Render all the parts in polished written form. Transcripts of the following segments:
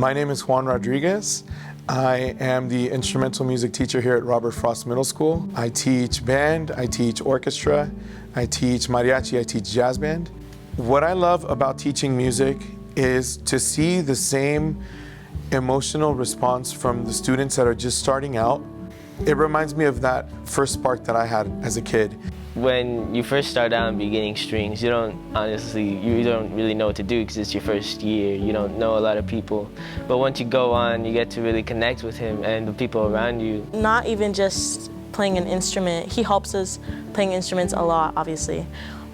My name is Juan Rodriguez. I am the instrumental music teacher here at Robert Frost Middle School. I teach band, I teach orchestra, I teach mariachi, I teach jazz band. What I love about teaching music is to see the same emotional response from the students that are just starting out. It reminds me of that first spark that I had as a kid. When you first start out and beginning strings, you don't really know what to do because it's your first year. You don't know a lot of people. But once you go on, you get to really connect with him and the people around you. Not even just playing an instrument. He helps us playing instruments a lot, obviously.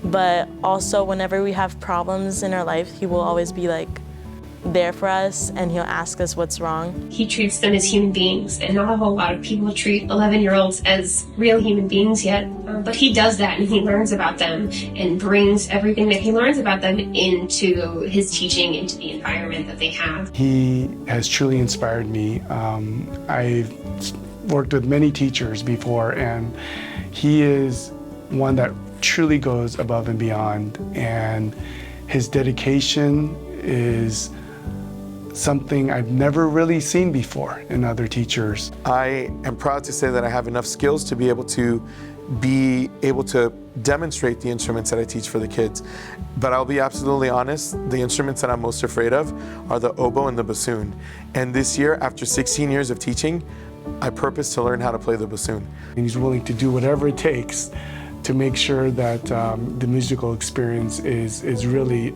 But also whenever we have problems in our life, he will always be like there for us, and he'll ask us what's wrong. He treats them as human beings, and not a whole lot of people treat 11-year-olds as real human beings yet. But he does that, and he learns about them and brings everything that he learns about them into his teaching, into the environment that they have. He has truly inspired me. I've worked with many teachers before, and he is one that truly goes above and beyond, and his dedication is something I've never really seen before in other teachers. I am proud to say that I have enough skills to be able to demonstrate the instruments that I teach for the kids. But I'll be absolutely honest, the instruments that I'm most afraid of are the oboe and the bassoon. And this year, after 16 years of teaching, I purpose to learn how to play the bassoon. And he's willing to do whatever it takes to make sure that the musical experience is really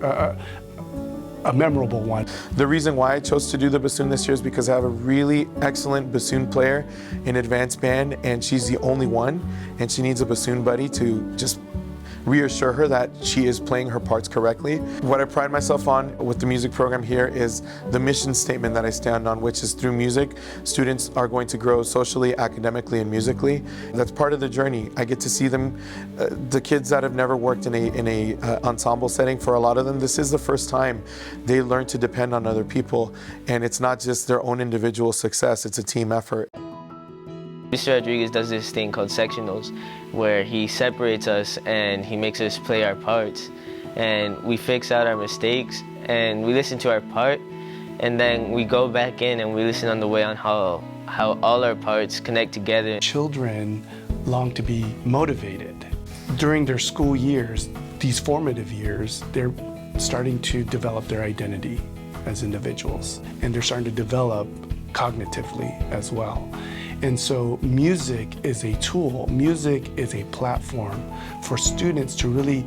a memorable one. The reason why I chose to do the bassoon this year is because I have a really excellent bassoon player in advanced band, and she's the only one, and she needs a bassoon buddy to just reassure her that she is playing her parts correctly. What I pride myself on with the music program here is the mission statement that I stand on, which is through music, students are going to grow socially, academically, and musically. That's part of the journey. I get to see them, the kids that have never worked in a ensemble setting, for a lot of them, this is the first time they learn to depend on other people, and it's not just their own individual success, it's a team effort. Mr. Rodriguez does this thing called sectionals, where he separates us and he makes us play our parts. And we fix out our mistakes and we listen to our part, and then we go back in and we listen on the way on how all our parts connect together. Children long to be motivated. During their school years, these formative years, they're starting to develop their identity as individuals, and they're starting to develop cognitively as well. And so music is a tool, music is a platform for students to really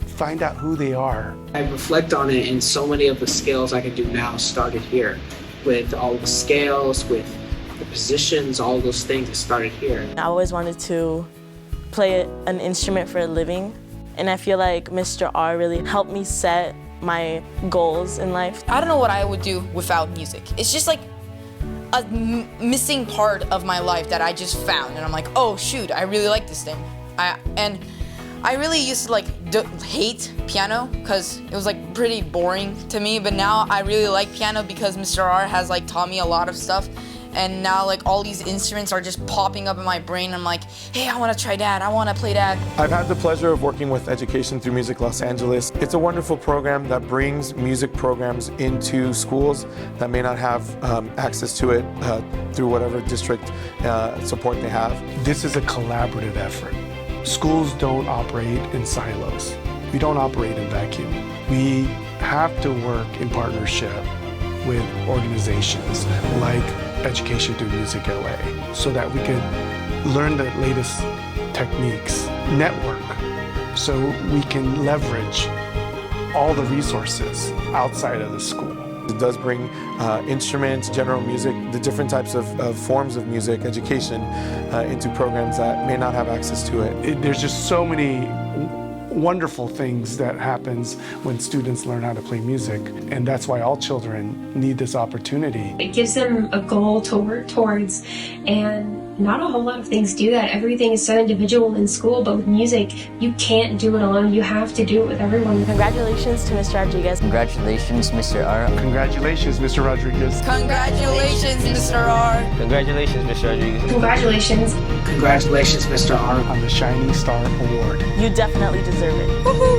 find out who they are. I reflect on it, and so many of the skills I can do now started here. With all the scales, with the positions, all those things, it started here. I always wanted to play an instrument for a living, and I feel like Mr. R really helped me set my goals in life. I don't know what I would do without music. It's just like a missing part of my life that I just found, and I'm like, oh shoot, I really like this thing. And I really used to hate piano because it was like pretty boring to me, but now I really like piano because Mr. R has taught me a lot of stuff, and now all these instruments are just popping up in my brain. I'm like, hey, I want to try that, I want to play that. I've had the pleasure of working with Education Through Music Los Angeles. It's a wonderful program that brings music programs into schools that may not have access to it through whatever district support they have. This is a collaborative effort. Schools don't operate in silos. We don't operate in vacuum. We have to work in partnership with organizations like Education Through Music LA so that we could learn the latest techniques, network, so we can leverage all the resources outside of the school. It does bring instruments, general music, the different types of forms of music, education into programs that may not have access to it. There's just so many wonderful things that happens when students learn how to play music, and that's why all children need this opportunity. It gives them a goal to work towards, and not a whole lot of things do that. Everything is so individual in school, but with music, you can't do it alone. You have to do it with everyone. Congratulations to Mr. Rodriguez. Congratulations, Mr. R. Congratulations, Mr. Rodriguez. Congratulations, Mr. R. Congratulations, Mr. Rodriguez. Congratulations. Congratulations, Mr. R. On the Shining Star Award. You definitely deserve it. Woohoo!